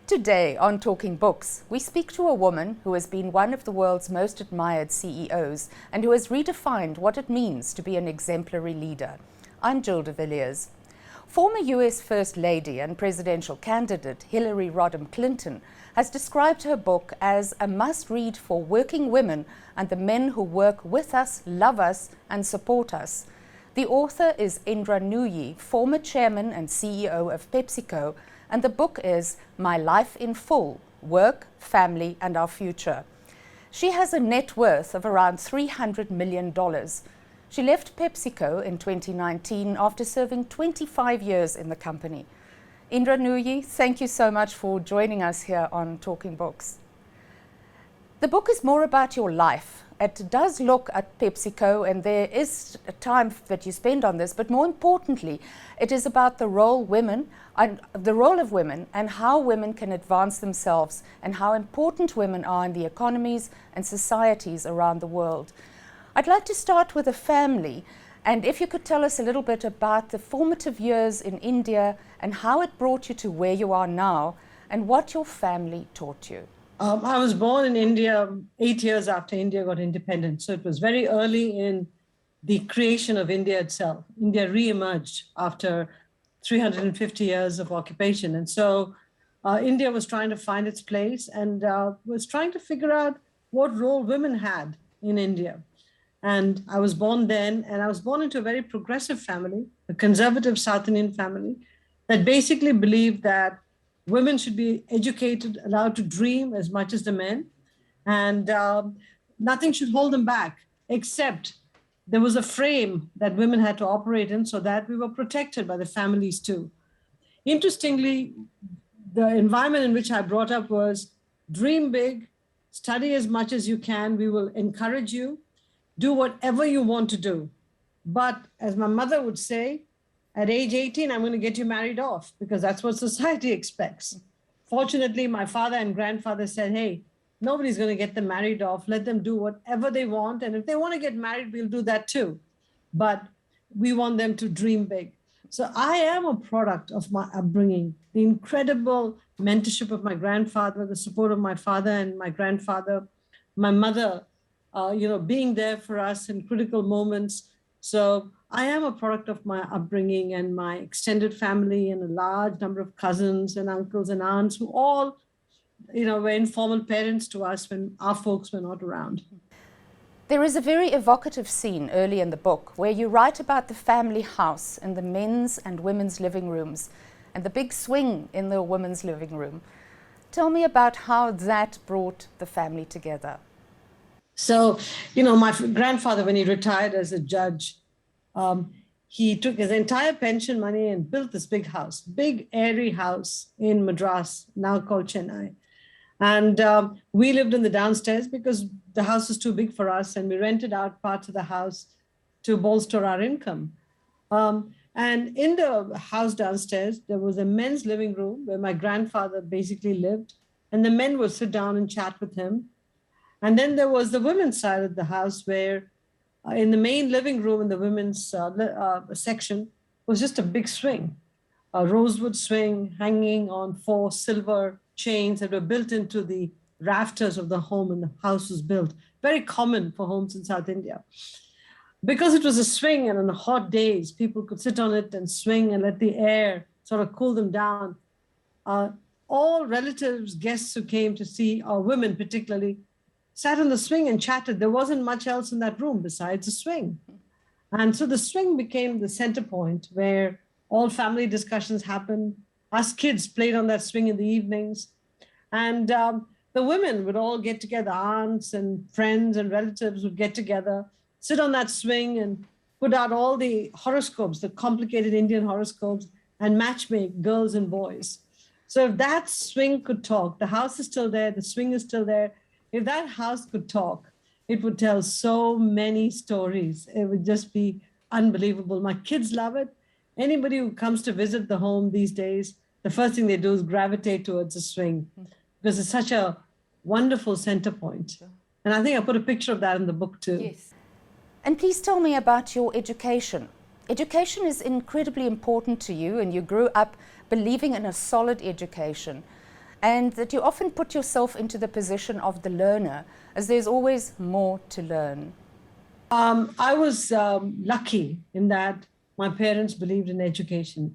Today on Talking Books, we speak to a woman who has been one of the world's most admired CEOs and who has redefined what it means to be an exemplary leader. I'm Jill de Villiers. Former US First Lady and presidential candidate Hillary Rodham Clinton has described her book as a must-read for working women and the men who work with us, love us and support us. The author is Indra Nooyi, former chairman and CEO of PepsiCo, and the book is My Life in Full, Work, Family and Our Future. She has a net worth of around $300 million. She left PepsiCo in 2019 after serving 25 years in the company. Indra Nooyi, thank you so much for joining us here on Talking Books. The book is more about your life. It does look at PepsiCo, and there is a time that you spend on this, but more importantly, it is about the role of women and how women can advance themselves and how important women are in the economies and societies around the world. I'd like to start with a family, and if you could tell us a little bit about the formative years in India and how it brought you to where you are now and what your family taught you. I was born in India 8 years after India got independent. So it was very early in the creation of India itself. India re-emerged after 350 years of occupation. And so India was trying to find its place and was trying to figure out what role women had in India. And I was born then, and I was born into a very progressive family, a conservative South Indian family that basically believed that women should be educated, allowed to dream as much as the men, and nothing should hold them back, except there was a frame that women had to operate in so that we were protected by the families too. Interestingly, the environment in which I brought up was dream big, study as much as you can, we will encourage you, do whatever you want to do. But as my mother would say, at age 18, I'm going to get you married off because that's what society expects. Fortunately, my father and grandfather said, hey, nobody's going to get them married off. Let them do whatever they want. And if they want to get married, we'll do that too. But we want them to dream big. So I am a product of my upbringing, the incredible mentorship of my grandfather, the support of my father and my grandfather, my mother, being there for us in critical moments. So I am a product of my upbringing and my extended family and a large number of cousins and uncles and aunts who all, were informal parents to us when our folks were not around. There is a very evocative scene early in the book where you write about the family house and the men's and women's living rooms and the big swing in the women's living room. Tell me about how that brought the family together. So, my grandfather, when he retired as a judge, he took his entire pension money and built this big house, big airy house in Madras, now called Chennai. And we lived in the downstairs because the house was too big for us, and we rented out parts of the house to bolster our income. And in the house downstairs, there was a men's living room where my grandfather basically lived, and the men would sit down and chat with him. And then there was the women's side of the house where in the main living room in the women's section was just a big swing, a rosewood swing hanging on 4 silver chains that were built into the rafters of the home when the house was built. Very common for homes in South India. Because it was a swing and on hot days, people could sit on it and swing and let the air sort of cool them down. All relatives, guests who came to see, or women particularly, sat on the swing and chatted. There wasn't much else in that room besides a swing. And so the swing became the center point where all family discussions happened. Us kids played on that swing in the evenings. And the women would all get together, aunts and friends and relatives would get together, sit on that swing and put out all the horoscopes, the complicated Indian horoscopes, and matchmake girls and boys. So if that swing could talk, the house is still there, the swing is still there. If that house could talk, it would tell so many stories. It would just be unbelievable. My kids love it. Anybody who comes to visit the home these days, the first thing they do is gravitate towards the swing because it's such a wonderful center point. And I think I put a picture of that in the book too. Yes. And please tell me about your education. Education is incredibly important to you, and you grew up believing in a solid education. and that you often put yourself into the position of the learner, as there's always more to learn. I was lucky in that my parents believed in education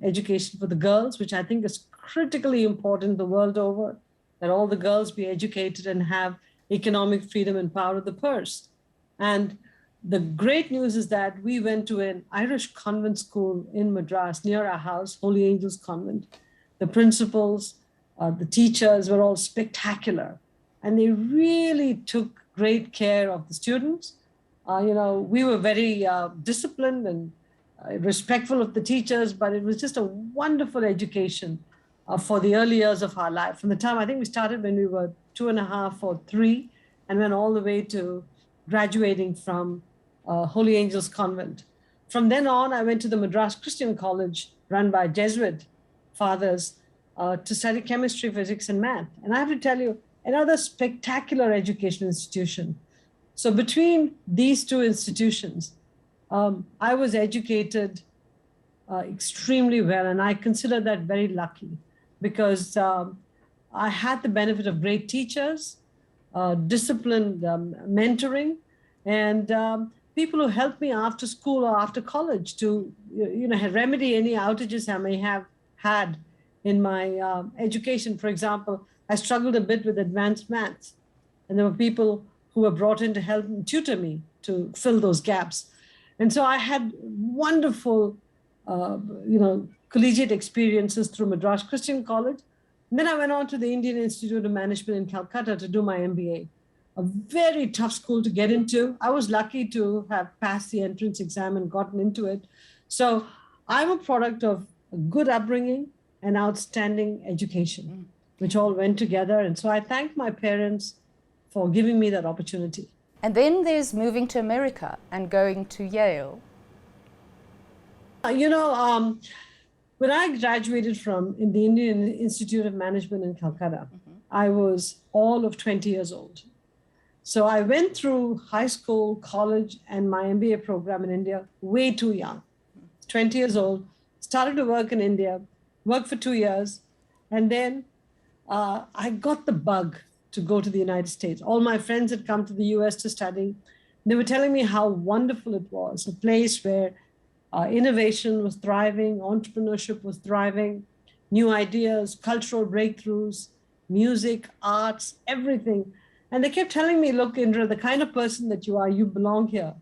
for the girls, which I think is critically important the world over, that all the girls be educated and have economic freedom and power of the purse. And the great news is that we went to an Irish convent school in Madras near our house, Holy Angels Convent. The principals, the teachers were all spectacular, and they really took great care of the students. We were very disciplined and respectful of the teachers, but it was just a wonderful education for the early years of our life. From the time I think we started when we were 2.5 or 3, and went all the way to graduating from Holy Angels Convent. From then on, I went to the Madras Christian College, run by Jesuit fathers, to study chemistry, physics, and math. And I have to tell you, another spectacular educational institution. So between these two institutions, I was educated extremely well, and I consider that very lucky because I had the benefit of great teachers, disciplined mentoring, and people who helped me after school or after college to remedy any outages I may have had in my education. For example, I struggled a bit with advanced maths, and there were people who were brought in to help and tutor me to fill those gaps. And so I had wonderful, collegiate experiences through Madras Christian College. And then I went on to the Indian Institute of Management in Calcutta to do my MBA, a very tough school to get into. I was lucky to have passed the entrance exam and gotten into it. So I'm a product of a good upbringing and outstanding education, which all went together. And so I thank my parents for giving me that opportunity. And then there's moving to America and going to Yale. When I graduated from in the Indian Institute of Management in Calcutta, I was all of 20 years old. So I went through high school, college, and my MBA program in India way too young. 20 years old, started to work in India, worked for 2 years, and then I got the bug to go to the United States. All my friends had come to the US to study. They were telling me how wonderful it was, a place where innovation was thriving, entrepreneurship was thriving, new ideas, cultural breakthroughs, music, arts, everything. And they kept telling me, look, Indra, the kind of person that you are, you belong here.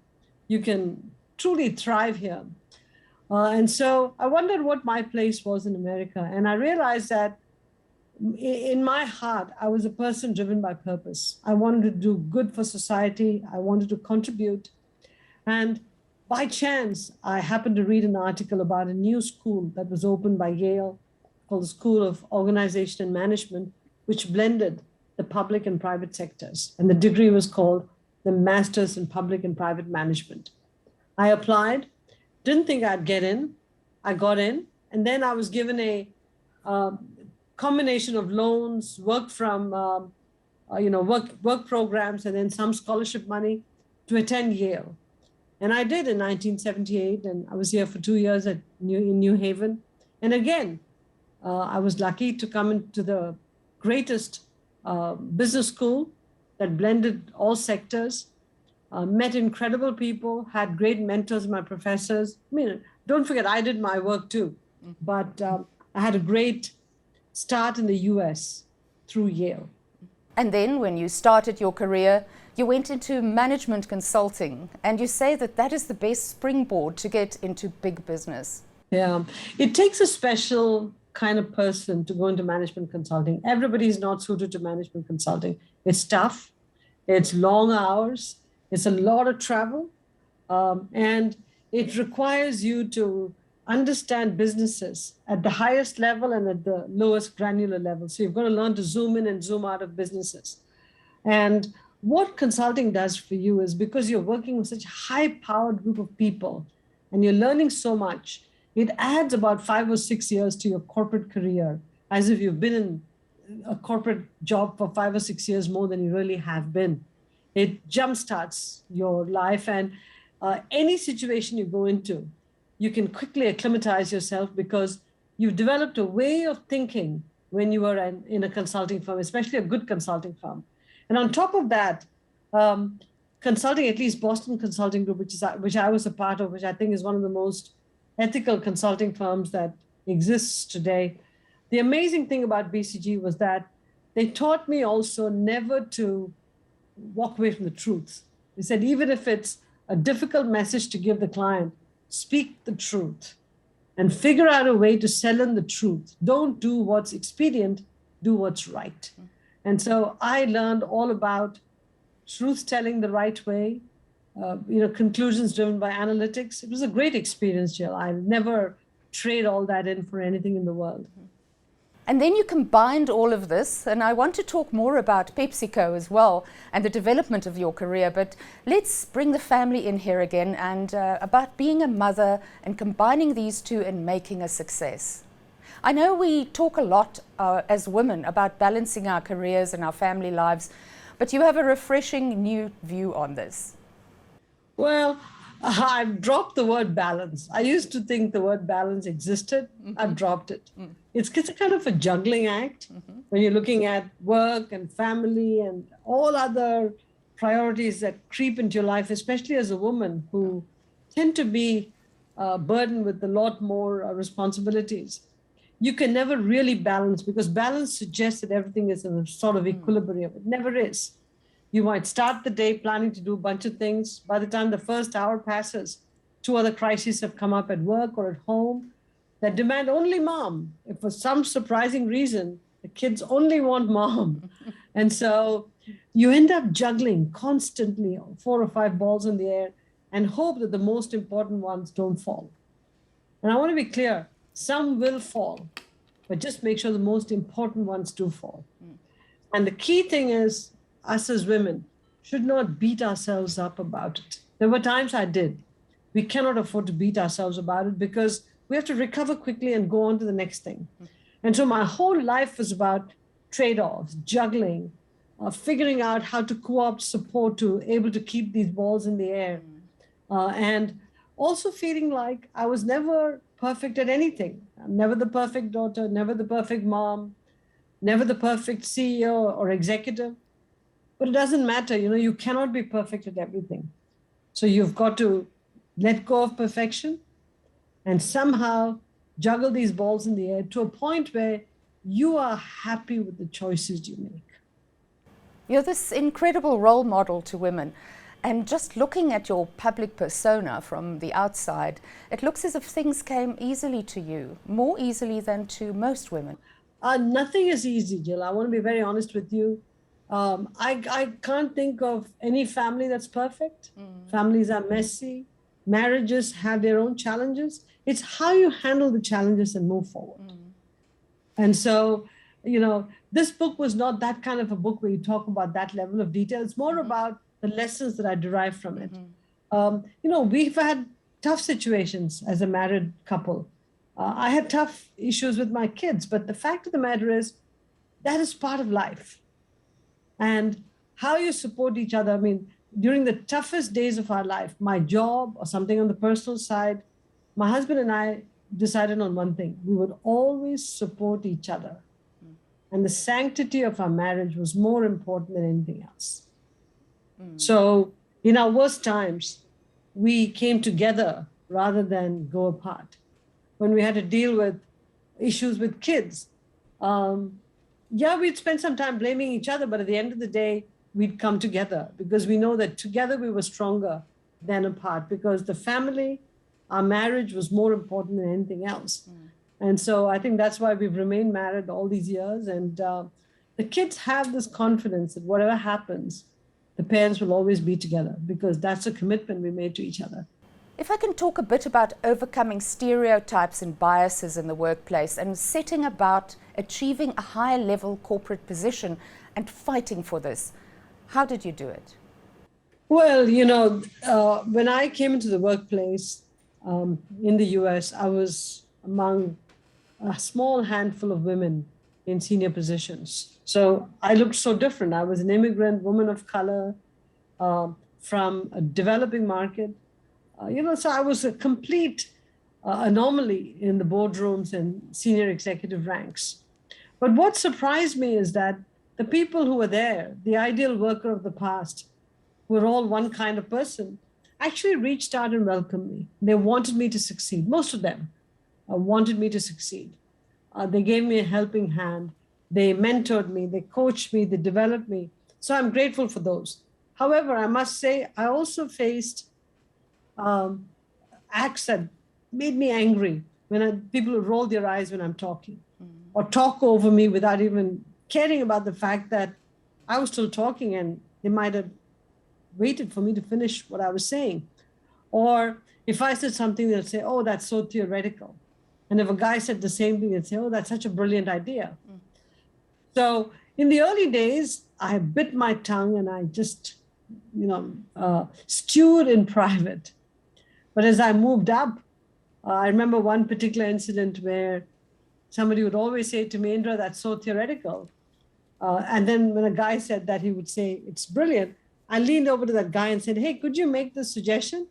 You can truly thrive here. And so I wondered what my place was in America. And I realized that in my heart, I was a person driven by purpose. I wanted to do good for society. I wanted to contribute. And by chance, I happened to read an article about a new school that was opened by Yale called the School of Organization and Management, which blended the public and private sectors. And the degree was called the Masters in Public and Private Management. I applied, didn't think I'd get in. I got in, and then I was given a combination of loans, work from work programs, and then some scholarship money to attend Yale. And I did in 1978, and I was here for 2 years in New Haven. And again, I was lucky to come into the greatest business school that blended all sectors, met incredible people, had great mentors, my professors. I mean, don't forget, I did my work too, but I had a great start in the US through Yale. And then when you started your career, you went into management consulting, and you say that that is the best springboard to get into big business. Yeah, it takes a special kind of person to go into management consulting. Everybody is not suited to management consulting. It's tough, it's long hours, it's a lot of travel, and it requires you to understand businesses at the highest level and at the lowest granular level. So you've got to learn to zoom in and zoom out of businesses. And what consulting does for you is, because you're working with such a high-powered group of people and you're learning so much, it adds about 5 or 6 years to your corporate career, as if you've been in a corporate job for 5 or 6 years more than you really have been. It jumpstarts your life, and any situation you go into, you can quickly acclimatize yourself because you've developed a way of thinking when you were in a consulting firm, especially a good consulting firm. And on top of that, consulting, at least Boston Consulting Group, which I was a part of, which I think is one of the most ethical consulting firms that exists today. The amazing thing about BCG was that they taught me also never to walk away from the truth. They said, even if it's a difficult message to give the client, speak the truth and figure out a way to sell in the truth. Don't do what's expedient, do what's right. And so I learned all about truth telling the right way, conclusions driven by analytics. It was a great experience, Jill. I never trade all that in for anything in the world. And then you combined all of this, and I want to talk more about PepsiCo as well and the development of your career, but let's bring the family in here again and about being a mother and combining these two and making a success. I know we talk a lot as women about balancing our careers and our family lives, but you have a refreshing new view on this. Well, I've dropped the word balance. I used to think the word balance existed. Mm-hmm. I've dropped it. Mm. It's a kind of a juggling act when you're looking at work and family and all other priorities that creep into your life, especially as a woman who tend to be burdened with a lot more responsibilities. You can never really balance, because balance suggests that everything is in a sort of equilibrium. It never is. You might start the day planning to do a bunch of things. By the time the first hour passes, 2 other crises have come up at work or at home that demand only mom. If for some surprising reason, the kids only want mom. And so you end up juggling constantly 4 or 5 balls in the air and hope that the most important ones don't fall. And I want to be clear, some will fall, but just make sure the most important ones do fall. And the key thing is, us as women should not beat ourselves up about it. There were times I did. We cannot afford to beat ourselves about it because we have to recover quickly and go on to the next thing. And so my whole life was about trade-offs, juggling, figuring out how to co-opt support to able to keep these balls in the air. And also feeling like I was never perfect at anything. I'm never the perfect daughter, never the perfect mom, never the perfect CEO or executive. But it doesn't matter, you cannot be perfect at everything. So you've got to let go of perfection and somehow juggle these balls in the air to a point where you are happy with the choices you make. You're this incredible role model to women. And just looking at your public persona from the outside, it looks as if things came easily to you, more easily than to most women. Nothing is easy, Jill. I want to be very honest with you. I can't think of any family that's perfect. Families are messy. Marriages have their own challenges. It's how you handle the challenges and move forward. And so, this book was not that kind of a book where you talk about that level of detail. It's more about the lessons that I derive from it. We've had tough situations as a married couple. I had tough issues with my kids, but the fact of the matter is that is part of life. And how you support each other. I mean, during the toughest days of our life, my job or something on the personal side, my husband and I decided on one thing. We would always support each other. And the sanctity of our marriage was more important than anything else. So in our worst times, we came together rather than go apart. When we had to deal with issues with kids, we'd spend some time blaming each other, but at the end of the day, we'd come together because we know that together we were stronger than apart, because the family, our marriage was more important than anything else. And so I think that's why we've remained married all these years. And the kids have this confidence that whatever happens, the parents will always be together, because that's a commitment we made to each other. If I can talk a bit about overcoming stereotypes and biases in the workplace and setting about achieving a higher level corporate position and fighting for this, how did you do it? Well, when I came into the workplace in the US, I was among a small handful of women in senior positions. So I looked so different. I was an immigrant woman of color from a developing market. So I was a complete anomaly in the boardrooms and senior executive ranks. But what surprised me is that the people who were there, the ideal worker of the past, who were all one kind of person, actually reached out and welcomed me. They wanted me to succeed. Most of them wanted me to succeed. They gave me a helping hand. They mentored me, they coached me, they developed me. So I'm grateful for those. However, I must say, I also faced acts that made me angry when people roll their eyes when I'm talking or talk over me without even caring about the fact that I was still talking and they might have waited for me to finish what I was saying. Or if I said something, they'll say, oh, that's so theoretical. And if a guy said the same thing, they'd say, oh, that's such a brilliant idea. So in the early days, I bit my tongue and I just, stewed in private. But as I moved up, I remember one particular incident where somebody would always say to me, Indra, that's so theoretical. And then when a guy said that, he would say, it's brilliant. I leaned over to that guy and said, hey, could you make this suggestion?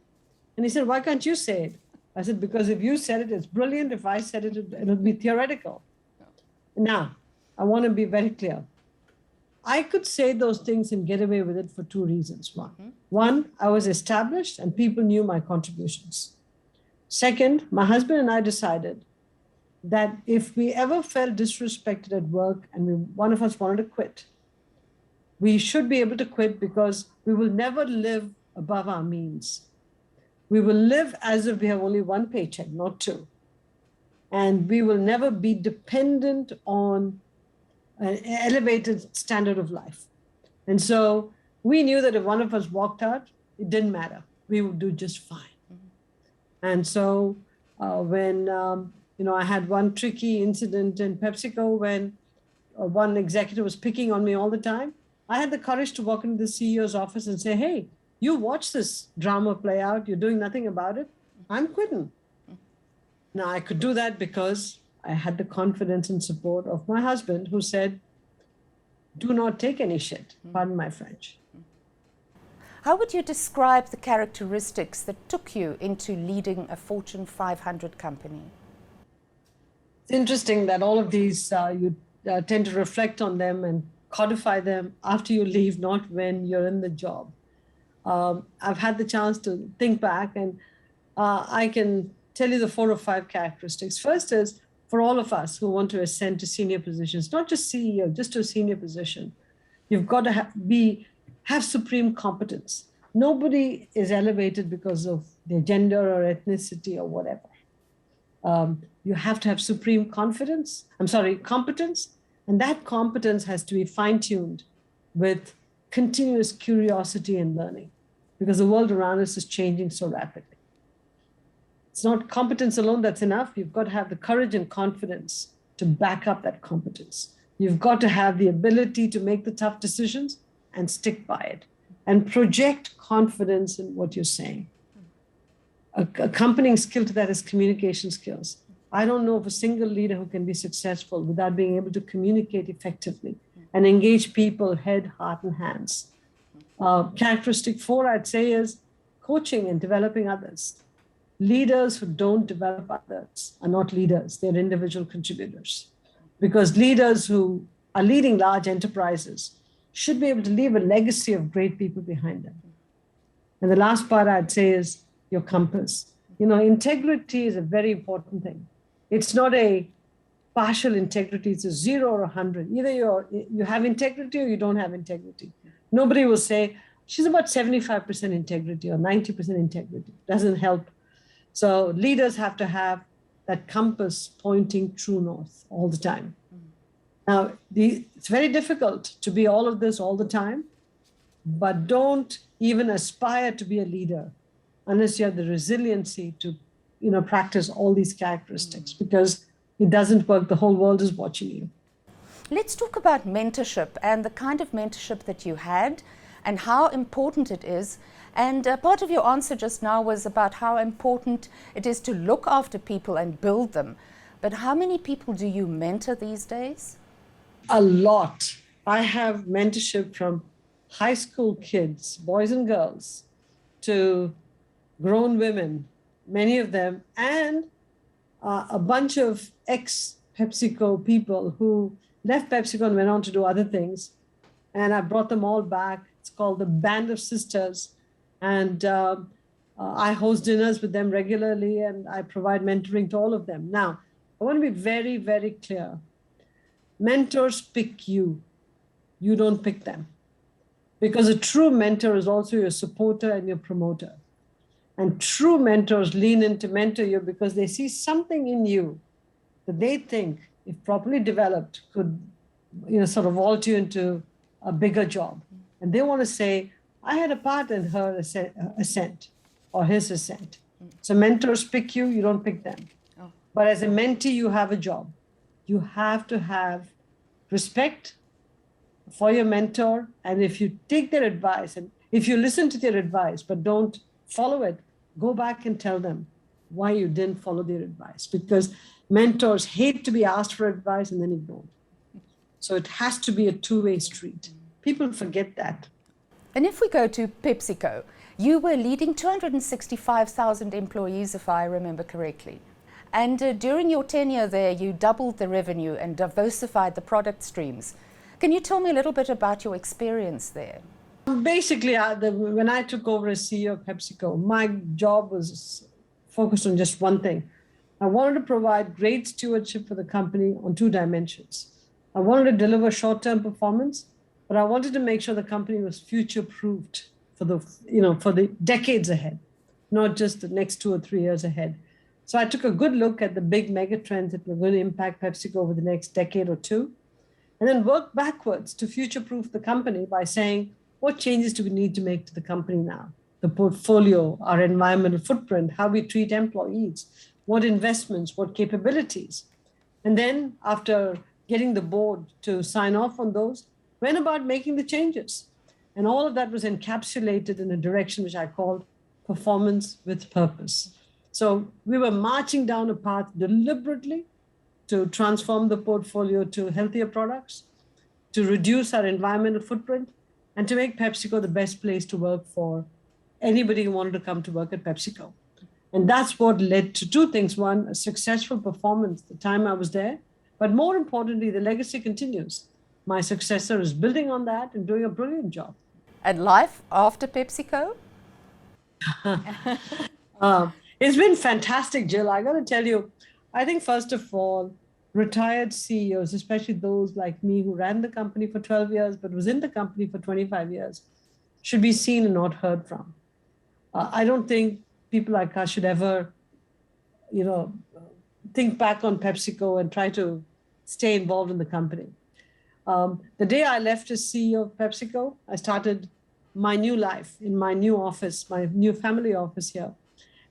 And he said, why can't you say it? I said, because if you said it, it's brilliant. If I said it, it would be theoretical. Now, I want to be very clear. I could say those things and get away with it for two reasons. One, I was established and people knew my contributions. Second, my husband and I decided that if we ever felt disrespected at work and one of us wanted to quit, we should be able to quit because we will never live above our means. We will live as if we have only one paycheck, not two. And we will never be dependent on an elevated standard of life. And so we knew that if one of us walked out, it didn't matter. We would do just fine. And so when I had one tricky incident in PepsiCo when one executive was picking on me all the time, I had the courage to walk into the CEO's office and say, hey, you watch this drama play out. You're doing nothing about it. I'm quitting. Now, I could do that because I had the confidence and support of my husband who said, do not take any shit. Pardon my French. How would you describe the characteristics that took you into leading a Fortune 500 company? It's interesting that all of these, you tend to reflect on them and codify them after you leave, not when you're in the job. I've had the chance to think back and I can tell you the 4 or 5 characteristics. First is for all of us who want to ascend to senior positions, not just CEO, just to a senior position, you've got to have supreme competence. Nobody is elevated because of their gender or ethnicity or whatever. You have to have supreme competence, and that competence has to be fine-tuned with continuous curiosity and learning because the world around us is changing so rapidly. It's not competence alone that's enough. You've got to have the courage and confidence to back up that competence. You've got to have the ability to make the tough decisions and stick by it and project confidence in what you're saying. Accompanying skill to that is communication skills. I don't know of a single leader who can be successful without being able to communicate effectively and engage people head, heart, and hands. Characteristic 4, I'd say, is coaching and developing others. Leaders who don't develop others are not leaders, they're individual contributors. Because leaders who are leading large enterprises should be able to leave a legacy of great people behind them. And the last part I'd say is your compass. Integrity is a very important thing. It's not a partial integrity, it's a 0 or 100. Either you have integrity or you don't have integrity. Nobody will say, she's about 75% integrity or 90% integrity. Doesn't help. So leaders have to have that compass pointing true north all the time. Now, it's very difficult to be all of this all the time, but don't even aspire to be a leader unless you have the resiliency to practice all these characteristics, because it doesn't work. The whole world is watching you. Let's talk about mentorship and the kind of mentorship that you had and how important it is. And part of your answer just now was about how important it is to look after people and build them. But how many people do you mentor these days? A lot. I have mentorship from high school kids, boys and girls, to grown women, many of them, and a bunch of ex-PepsiCo people who left PepsiCo and went on to do other things. And I brought them all back. It's called the Band of Sisters. And I host dinners with them regularly, and I provide mentoring to all of them. Now, I want to be very, very clear. Mentors pick you. You don't pick them. Because a true mentor is also your supporter and your promoter. And true mentors lean in to mentor you because they see something in you that they think, if properly developed, could sort of vault you into a bigger job. And they want to say, I had a part in her ascent or his ascent. So mentors pick you, you don't pick them. Oh. But as a mentee, you have a job. You have to have respect for your mentor. And if you take their advice, and if you listen to their advice, but don't follow it, go back and tell them why you didn't follow their advice. Because mentors hate to be asked for advice and then ignored. So it has to be a two-way street. People forget that. And if we go to PepsiCo, you were leading 265,000 employees, if I remember correctly. And during your tenure there, you doubled the revenue and diversified the product streams. Can you tell me a little bit about your experience there? Basically, when I took over as CEO of PepsiCo, my job was focused on just one thing. I wanted to provide great stewardship for the company on two dimensions. I wanted to deliver short-term performance, but I wanted to make sure the company was future-proofed for the decades ahead, not just the next 2 or 3 years ahead. So I took a good look at the big mega trends that were going to impact PepsiCo over the next decade or two, and then worked backwards to future-proof the company by saying, what changes do we need to make to the company now? The portfolio, our environmental footprint, how we treat employees, what investments, what capabilities. And then after getting the board to sign off on those, went about making the changes. And all of that was encapsulated in a direction which I called performance with purpose. So we were marching down a path deliberately to transform the portfolio to healthier products, to reduce our environmental footprint, and to make PepsiCo the best place to work for anybody who wanted to come to work at PepsiCo. And that's what led to two things. One, a successful performance the time I was there, but more importantly, the legacy continues. My successor is building on that and doing a brilliant job. And life after PepsiCo? It's been fantastic, Jill. I got to tell you, I think first of all, retired CEOs, especially those like me who ran the company for 12 years, but was in the company for 25 years, should be seen and not heard from. I don't think people like us should ever, think back on PepsiCo and try to stay involved in the company. The day I left as CEO of PepsiCo, I started my new life in my new office, my new family office here.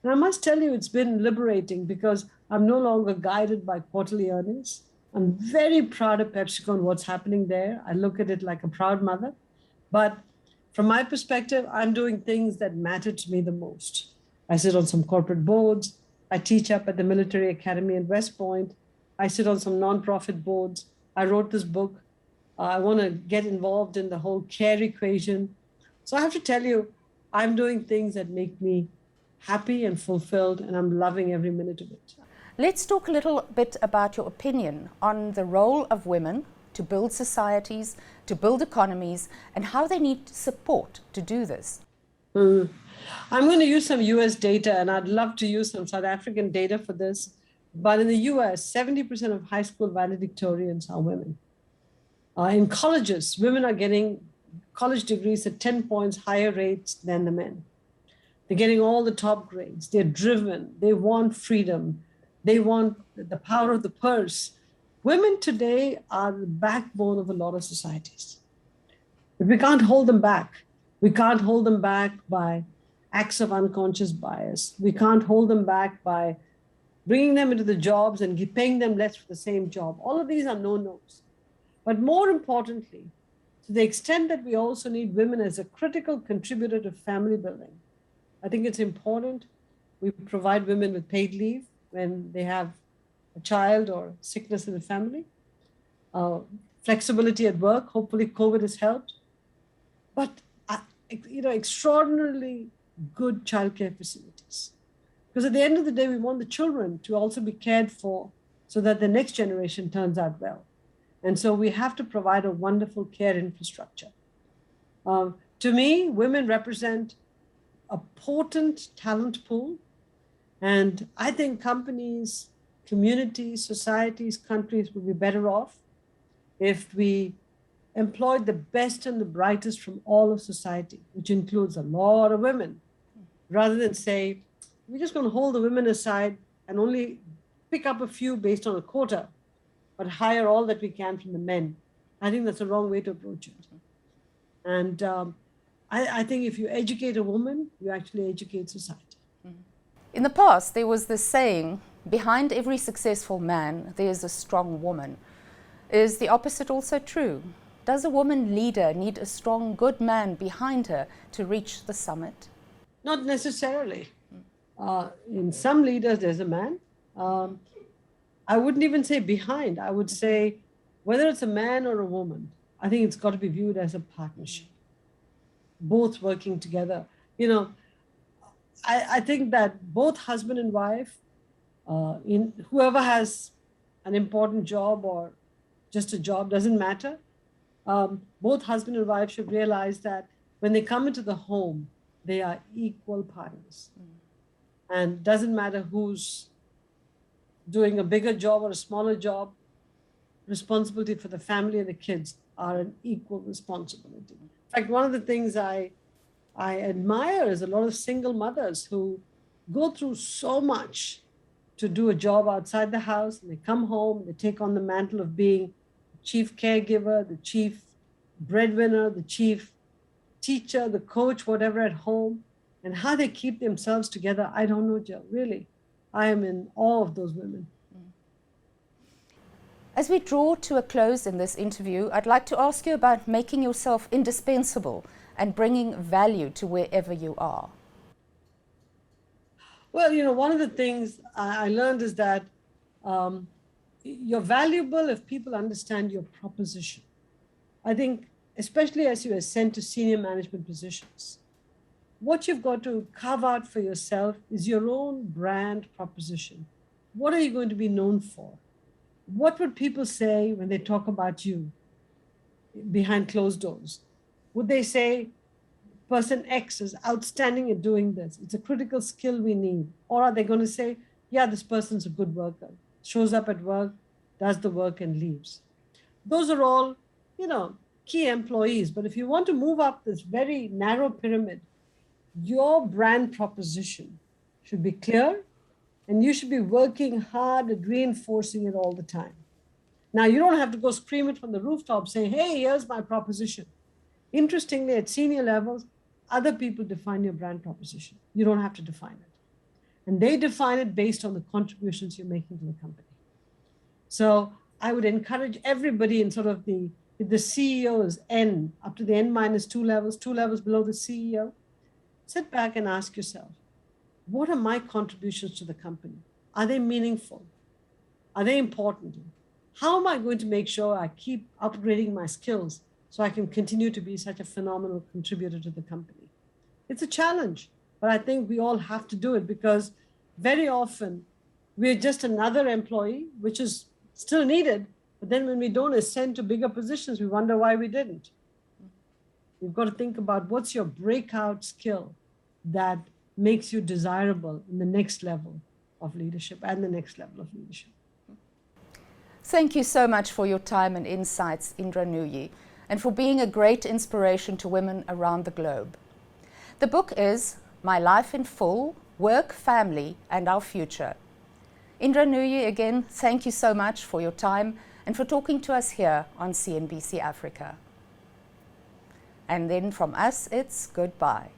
And I must tell you, it's been liberating because I'm no longer guided by quarterly earnings. I'm very proud of PepsiCo and what's happening there. I look at it like a proud mother. But from my perspective, I'm doing things that matter to me the most. I sit on some corporate boards. I teach up at the Military Academy in West Point. I sit on some nonprofit boards. I wrote this book. I want to get involved in the whole care equation. So I have to tell you, I'm doing things that make me happy and fulfilled, and I'm loving every minute of it. Let's talk a little bit about your opinion on the role of women to build societies, to build economies, and how they need support to do this. I'm going to use some US data, and I'd love to use some South African data for this. But in the US, 70% of high school valedictorians are women. In colleges, women are getting college degrees at 10 points higher rates than the men. They're getting all the top grades. They're driven. They want freedom. They want the power of the purse. Women today are the backbone of a lot of societies. But we can't hold them back. We can't hold them back by acts of unconscious bias. We can't hold them back by bringing them into the jobs and paying them less for the same job. All of these are no-nos. But more importantly, to the extent that we also need women as a critical contributor to family building, I think it's important we provide women with paid leave when they have a child or sickness in the family, flexibility at work. Hopefully COVID has helped, but extraordinarily good childcare facilities. Because at the end of the day, we want the children to also be cared for so that the next generation turns out well. And so we have to provide a wonderful care infrastructure. To me, women represent a potent talent pool. And I think companies, communities, societies, countries would be better off if we employed the best and the brightest from all of society, which includes a lot of women, rather than say, we're just going to hold the women aside and only pick up a few based on a quota, but hire all that we can from the men. I think that's the wrong way to approach it. And I think if you educate a woman, you actually educate society. In the past, there was this saying, behind every successful man, there is a strong woman. Is the opposite also true? Does a woman leader need a strong, good man behind her to reach the summit? Not necessarily. In some leaders, there's a man. I wouldn't even say behind. I would say whether it's a man or a woman, I think it's got to be viewed as a partnership, both working together. You know, I think that both husband and wife, in whoever has an important job or just a job, doesn't matter. Both husband and wife should realize that when they come into the home, they are equal partners. And doesn't matter who's doing a bigger job or a smaller job, responsibility for the family and the kids are an equal responsibility. In fact, one of the things I admire is a lot of single mothers who go through so much to do a job outside the house, and they come home, they take on the mantle of being the chief caregiver, the chief breadwinner, the chief teacher, the coach, whatever at home, and how they keep themselves together. I don't know, Jill, really. I am in awe of those women. As we draw to a close in this interview, I'd like to ask you about making yourself indispensable and bringing value to wherever you are. Well, you know, one of the things I learned is that you're valuable if people understand your proposition. I think, especially as you ascend to senior management positions, what you've got to carve out for yourself is your own brand proposition. What are you going to be known for? What would people say when they talk about you behind closed doors? Would they say, person X is outstanding at doing this, it's a critical skill we need? Or are they going to say, yeah, this person's a good worker, shows up at work, does the work and leaves? Those are all, you know, key employees. But if you want to move up this very narrow pyramid, your brand proposition should be clear, and you should be working hard at reinforcing it all the time. Now, you don't have to go scream it from the rooftop saying, hey, here's my proposition. Interestingly, at senior levels, other people define your brand proposition. You don't have to define it. And they define it based on the contributions you're making to the company. So I would encourage everybody in sort of if the CEO is N, up to the N minus two levels below the CEO, sit back and ask yourself, what are my contributions to the company? Are they meaningful? Are they important? How am I going to make sure I keep upgrading my skills so I can continue to be such a phenomenal contributor to the company? It's a challenge, but I think we all have to do it, because very often we're just another employee, which is still needed. But then when we don't ascend to bigger positions, we wonder why we didn't. You've got to think about what's your breakout skill that makes you desirable in the next level of leadership and the next level of leadership. Thank you so much for your time and insights, Indra Nooyi, and for being a great inspiration to women around the globe. The book is My Life in Full, Work, Family, and Our Future. Indra Nooyi, again, thank you so much for your time and for talking to us here on CNBC Africa. And then from us, it's goodbye.